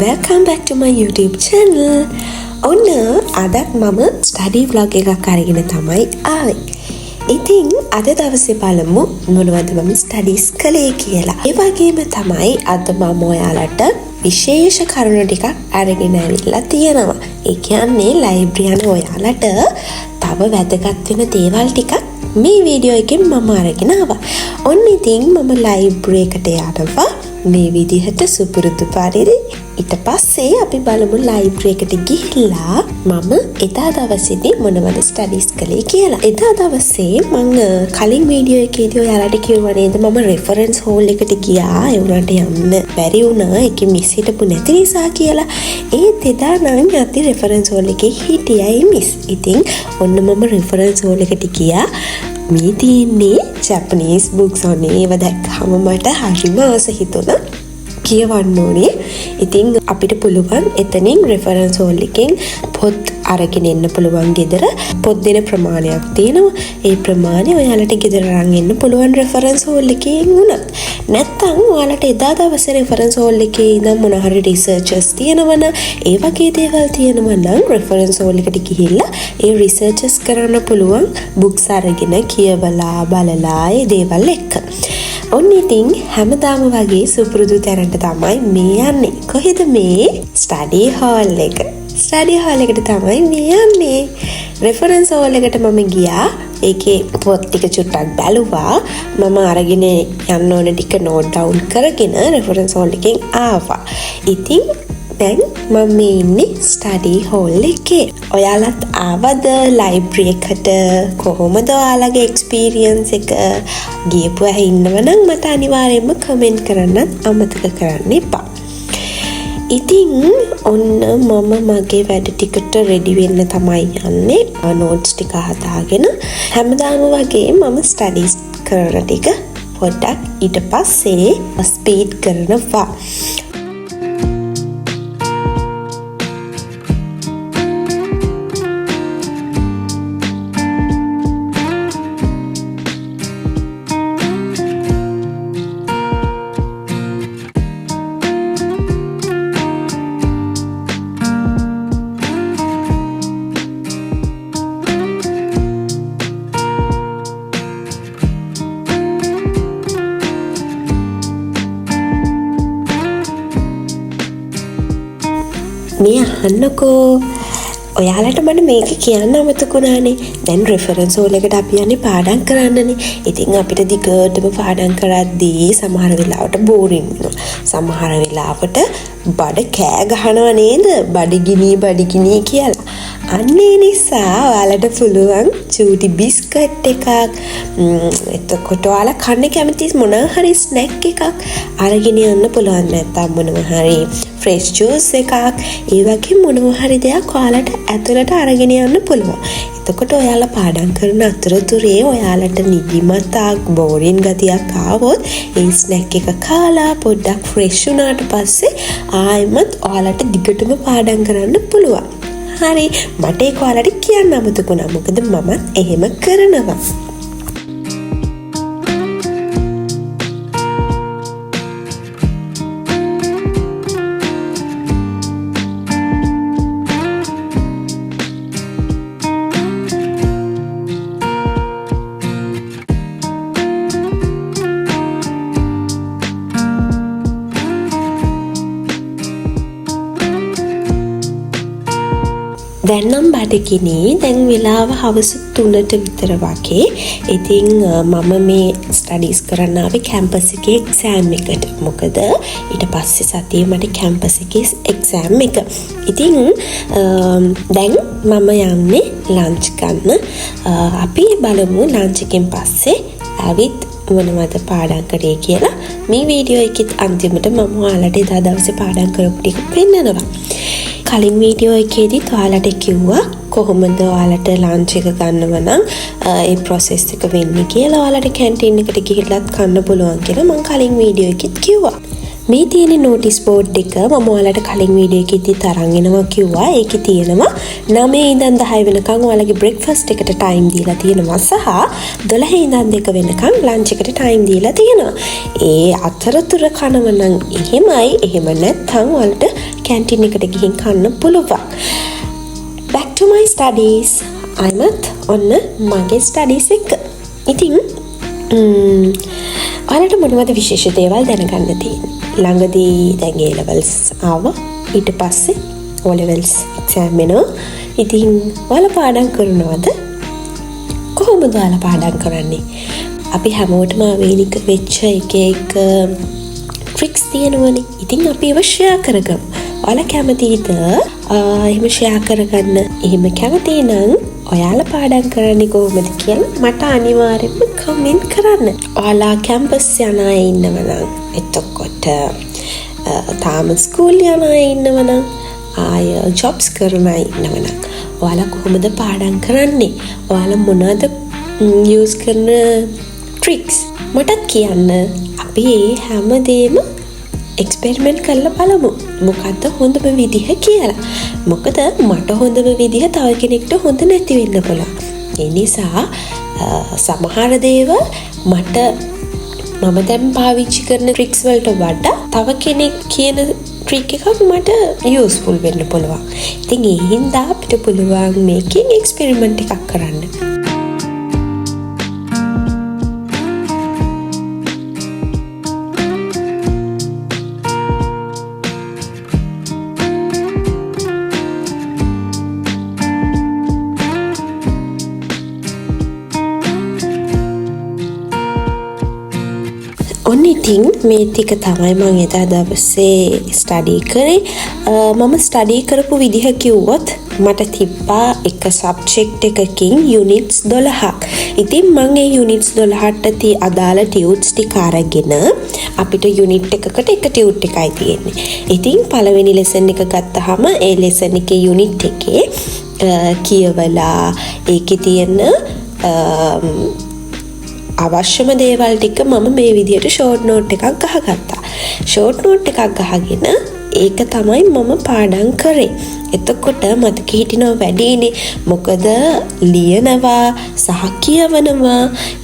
Welcome back to my YouTube channel. ඔන්න අදත් මම study vlog එකක් අරගෙන තමයි ආවේ. ඉතින් අද දවසේ බලමු මොනවද මම studies කළේ කියලා. ඒ වගේම තමයි අද මම ඔයාලට විශේෂ කරුණු ටිකක් අරගෙන ඇවිල්ලා තියෙනවා. ඒ කියන්නේ library යන ඔයාලට තව වැදගත් වෙන දේවල් ටිකක් මේ වීඩියෝ එකෙන් මම අරගෙන ආවා. ඔන්න ඉතින් මම library එකට යනවා. මේ විදිහට සුපුරුදු පරිදි ඊට පස්සේ අපි බලමු library එකට ගිහිල්ලා මම එදා දවසේදී මොනවද studies කළේ කියලා. එදා දවසේ මම කලින් වීඩියෝ එකේදී ඔයාලට කිව්වා නේද මම reference hall එකට ගියා. ඒ උනට යන්න බැරි වුණා. ඒකේ මිස් හිටපු නැති නිසා කියලා. ඒත් එදා නම් අපි reference hall එකේ හිටියයි මිස්. ඉතින් ඔන්න මම reference hall එකට ගියා. මේ තියෙන්නේ Japanese books ඔනේ. ඒව දැක්කම මට හරිම ආස හිතුණා. කියවන්න ඕනේ. ඉතින් අපිට පුළුවන් එතනින් reference hall එකෙන් පොත් අරගෙන එන්න පුළුවන් ගෙදර. පොත් දෙන ප්‍රමාණයක් තියෙනවා. ඒ ප්‍රමාණය ඔයාලට ගෙදර අරන් එන්න පුළුවන් reference hall එකෙන් උනත්. නැත්තම් ඔයාලට එදා දවසේ reference hall එකේ ඉඳන් මොන හරි researchers තියෙනවනම් ඒ වගේ දේවල් තියෙනවා නම් reference hall එකට ගිහිල්ලා ඒ researchers කරන්න පුළුවන් books අරගෙන කියවලා බලලා ඒ දේවල් එක්ක. ඔන්න ඉතින් හැමදාම වගේ සුපුරුදු තැනට තමයි මේ යන්නේ. කොහෙද මේ? study hall එක. study hall එකට තමයි මේ යන්නේ. reference hall එකට මම ගියා. ඒකේ පොත් ටික චුට්ටක් බැලුවා. මම අරගෙන යන්න ඕන ටික note down කරගෙන reference hall එකෙන් ආවා. ඉතින් දැන් මම මේ ඉන්නේ study hall එකේ. ඔයාලත් ආවද library එකට? කොහොමද ඔයාලගේ experience එක? ගියපු අය ඉන්නවනම් මට අනිවාර්යයෙන්ම comment කරන්නත් අමතක කරන්න එපා. ඉතින් ඔන්න මම මගේ වැඩ ටිකට ready වෙන්න තමයි යන්නේ. notes ටික හදාගෙන හැමදාම වගේ මම studies කරන ටික පොඩ්ඩක් ඊට පස්සේ speed කරනවා. මේ අහන්නකෝ ඔයාලට මට මේක කියන්න අමතකුණානේ. දැන් reference hall එකට අපි යන්නේ පාඩම් කරන්නනේ. ඉතින් අපිට දිගටම පාඩම් කරද්දී සමහර වෙලාවට boring වෙනවා. සමහර වෙලාවට බඩ කෑ ගහනවා නේද? බඩගිනි කියලා. අන්න ඒ නිසා ඔයාලට පුළුවන් චූටි බිස්කට් එකක් එතකොට ඔයාලා කන්න කැමති මොනවා හරි ස්නැක් එකක් අරගෙන යන්න පුළුවන්. නැත්නම් මොනවා හරි fresh juice එකක් ඒ වගේ මොනවා හරි දෙයක් ඔයාලට ඇතුළට අරගෙන යන්න පුළුවන්. එතකොට ඔයාලා පාඩම් කරන අතරතුරේ ඔයාලට නිදිමතක් බෝරින් ගතියක් ආවොත් ඒ ස්නැක් එක කාලා පොඩ්ඩක් fresh වුණාට පස්සේ ආයෙමත් ඔයාලට දිගටම පාඩම් කරන්න පුළුවන්. හරි මට ඒක ඔයාලට කියන්න අමතකුණා. මොකද මමත් එහෙම කරනවා. දැන් නම් බඩගිනි. දැන් වෙලාව හවස 3ට විතර වගේ. ඉතින් මම මේ ස්ටඩීස් කරන්න ආවේ කැම්පස් එකේ එක්සෑම් එකට. මොකද ඊට පස්සේ සතියේ මට කැම්පස් එකේ එක්සෑම් එක. ඉතින් දැන් මම යන්නේ ලන්ච් ගන්න. අපි බලමු ලන්ච් එකෙන් පස්සේ ආවිත් මොනවද පාඩම් කරේ කියලා. මේ වීඩියෝ එකෙත් අන්තිමට මම ඔයාලට එදා දවසේ පාඩම් කරපු ටික පෙන්නනවා. කලින් වීඩියෝ එකේදී ඔයාලට කිව්වා කොහොමද ඔයාලට ලන්ච් එක ගන්නව නම් ඒ process එක වෙන්නේ කියලා. ඔයාලට කැන්ටින් එකට ගිහිල්ලත් කන්න පුළුවන් කියලා මම කලින් වීඩියෝ එකෙත් කිව්වා. මේ තියෙන නෝටිස් බෝඩ් එක මම ඔයාලට කලින් වීඩියෝ එකේදී තරන් එනවා කිව්වා. ඒකේ තියෙනවා 9 ඉඳන් 10 වෙනකන් ඔයාලගේ බ්‍රෙක්ෆාස්ට් එකට ටයිම් දීලා තියෙනවා සහ 12 ඉඳන් 2 වෙනකන් ලන්ච් එකට ටයිම් දීලා තියෙනවා. ඒ අතරතුර කනව නම් එහෙමයි. එහෙම නැත්නම් ඔයාලට කැන්ටින් එකට ගිහින් කන්න පුළුවන්. Back to my studies. අයමත් ඔන්න මගේ ස්ටඩීස් එක. ඉතින් ඔයාලට මොනවද විශේෂ දේවල් දැනගන්න තියෙන්නේ? ළඟදී දැන් A levels ආවා. ඊට පස්සේ O levels exam එනවා. ඉතින් ඔයාලා පාඩම් කරනවද? කොහොමද ඔයාලා පාඩම් කරන්නේ? අපි හැමෝටම අවේනික වෙච්ච එක ට්‍රික්ස් තියෙනවනේ. ඉතින් අපි ඒව ෂෙයා කරගමු. ඔයාලා කැමතිද එහෙම ෂෙයා කරගන්න? එහෙම කැමති නම් ඔයාලා පාඩම් කරන්නේ කොහොමද කියලා මට අනිවාර්යෙන්ම කමෙන්ට් කරන්න. ඔයාලා කැම්පස් යන අය ඉන්නවනම් එතකොට තාම ස්කූල් යන අය ඉන්නවනම් ආය ජොබ්ස් කරන අය ඉන්නවනම් ඔයාලා කොහොමද පාඩම් කරන්නේ? ඔයාලා මොනවද යූස් කරන ට්‍රික්ස් මටත් කියන්න. අපි හැමදේම එක්ස්පෙරිමන්ට් කරලා බලමු. මොකද්ද හොඳම විදිහ කියලා. මොකද මට හොඳම විදිහ තව කෙනෙක්ට හොඳ නැති වෙන්න පුළුවන්. ඒ නිසා සමහර දේවල් මම දැන් පාවිච්චි කරන ට්‍රික්ස් වලට වඩා තව කෙනෙක් කියන ට්‍රික් එකක් මට යූස්ෆුල් වෙන්න පුළුවන්. ඉතින් ඒ හින්දා අපිට පුළුවන් මේකෙන් එක්ස්පෙරිමන්ට් එකක් කරන්න. ඔන්න ඉතින් මේ ටික තමයි මම එදා දවසේ ස්ටඩි කරේ. මම ස්ටඩි කරපු විදිහ කිව්වොත් මට තිබ්බා එක සබ්ජෙක්ට් එකකින් යුනිට්ස් 12ක්. ඉතින් මම ඒ යුනිට්ස් 12ට අදාළ ටියුට්ස් ටික අරගෙන අපිට යුනිට් එකකට එක ටියුට් එකයි තියෙන්නේ. ඉතින් පළවෙනි ලෙසන් එක ගත්තාම ඒ ලෙසන් එකේ යුනිට් එකේ කියවලා ඒකේ තියෙන අවශ්‍යම දේවල් ටික මම මේ විදිහට ෂෝට් නෝට් එකක් ගහගත්තා. ෂෝට් නෝට් එකක් ගහගෙන ඒක තමයි මම පාඩම් කරේ. එතකොට මතක හිටිනවා වැඩිනේ. මොකද ලියනවා සහ කියවනවා.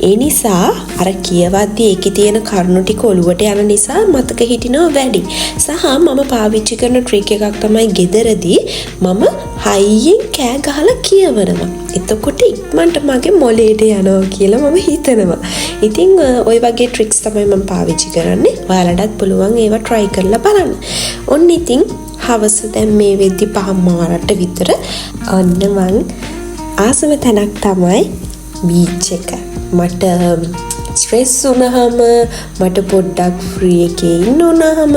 ඒ නිසා අර කියවද්දී ඒකේ තියෙන කරුණු ටික ඔලුවට යන නිසා මතක හිටිනවා වැඩි. සහ මම පාවිච්චි කරන ට්‍රික් එකක් තමයි ගෙදරදී මම හයියෙන් කෑ ගහලා කියවනවා. එතකොට ඉක්මනට මගේ මොලේට යනවා කියලා මම හිතනවා. ඉතින් ওই වගේ ට්‍රික්ස් තමයි මම පාවිච්චි කරන්නේ. ඔයාලටත් පුළුවන් ඒවා try කරලා බලන්න. ඔන්න ඉතින් හවස දැන් මේ වෙද්දි 5:00 විතර ඔන්න මං ආසම තැනක් තමයි බීච් එක. මට ස්ට්‍රෙස් වුණාම මට පොඩ්ඩක් ෆ්‍රී එකේ ඉන්න උනහම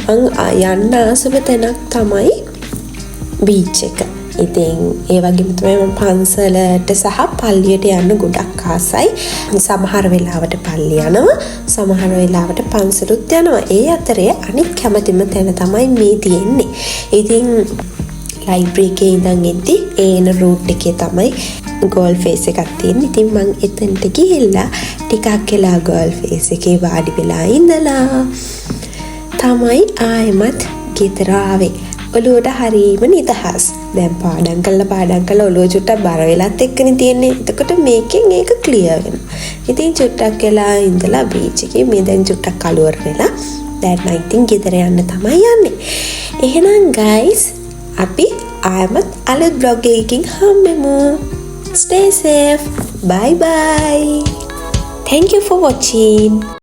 මං යන්න ආසම තැනක් තමයි බීච් එක. ඉතින් ඒ වගේම තමයි මම පන්සලට සහ පල්ලියට යන්න ගොඩක් ආසයි. සමහර වෙලාවට පල්ලිය යනවා, සමහර වෙලාවට පන්සලුත් යනවා. ඒ අතරේ අනිත් කැමතිම තැන තමයි මේ තියෙන්නේ. ඉතින් ලයිබ්‍රරි එකේ ඉඳන් එද්දි ඒන රූට් එකේ තමයි ගෝල් ෆේස් එකක් තියෙන්නේ. ඉතින් මං එතනට ගිහිල්ලා ටිකක් වෙලා ගෝල් ෆේස් එකේ වාඩි වෙලා ඉඳලා තමයි ආයෙමත් ගෙදර ආවේ. ඔලුවට හරීම නිදහස්. දැන් පාඩම් කළා ඔලුව චුට්ටක් බර වෙලත් එක්කනේ තියෙන්නේ. එතකොට මේකෙන් ඒක ක්ලියර් වෙනවා. ඉතින් චුට්ටක් වෙලා ඉඳලා බීච් එකේ මේ දැන් චුට්ටක් කලවර වෙලා දැන් නම් ඉතින් ගෙදර යන්න තමයි යන්නේ. එහෙනම් guys අපි ආයමත් අලුත් vlog එකකින් හම්බෙමු. Stay safe. Bye bye. Thank you for watching.